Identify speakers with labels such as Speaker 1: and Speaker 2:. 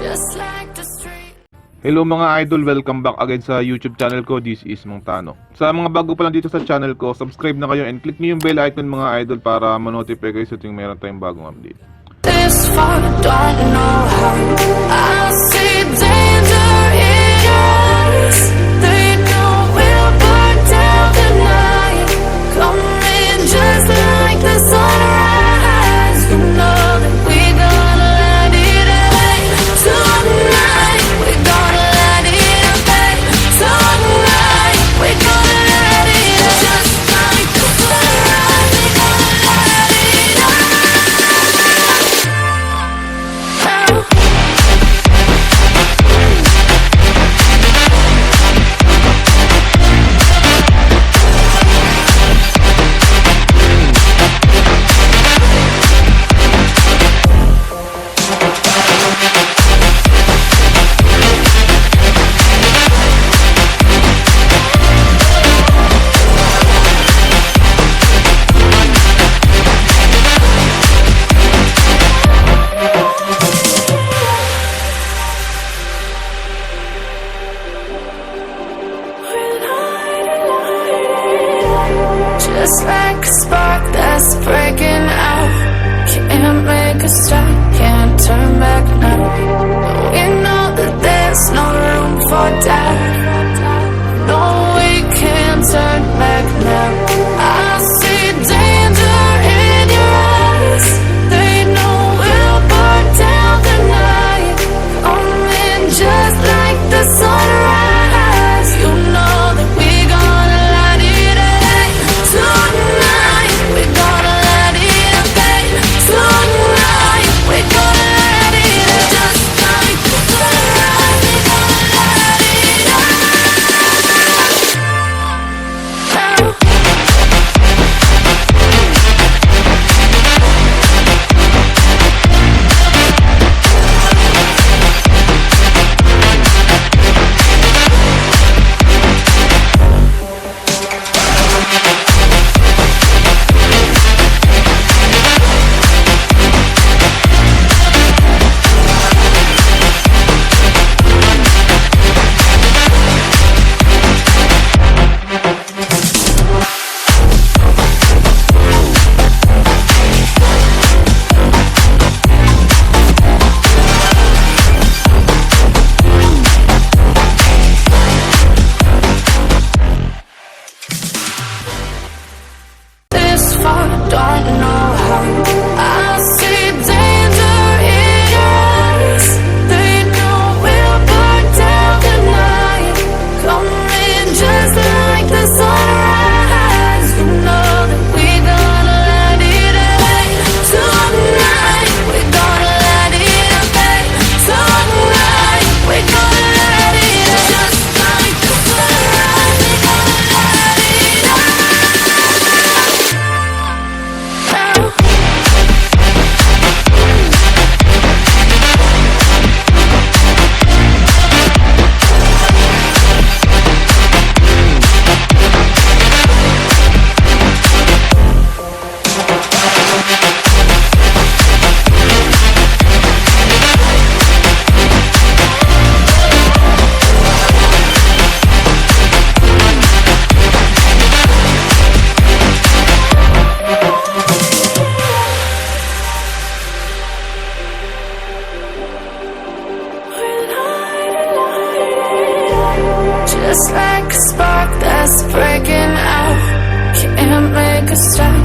Speaker 1: just like the street.
Speaker 2: Hello mga idol, welcome back again sa YouTube channel ko. This is Mang Tano. Sa mga bago pa lang dito sa channel ko, subscribe na kayo and click nyo yung bell icon mga idol para ma-notify kayo sa tuwing meron tayong bagong update.
Speaker 1: This far, don't know how. I see danger in your eyes. They know we'll burn down the night. Coming just like the sunrise. You know that we gonna light it up tonight. We gonna light it up tonight. We gonna light it up just like the sunrise. We gonna light it up. Just like a spark that's breaking out. Can't make a stop, can't turn back now. We know that there's no room for doubt. No, we can't turn back now. I see danger in your eyes. They know we'll burn down the night. Coming just like the sunrise. You know that we gonna light it up tonight. We gonna light it up tonight. We gonna light it up just like the sunrise. We gonna light it up. This far, don't know how. I see danger in your eyes. They know we'll burn down the night. Coming just like the sunrise. You know that we gonna light it up tonight. We gonna light it up tonight. We gonna light it up just like the sunrise. We gonna light it up. Just like a spark that's breaking out. Can't make a stop,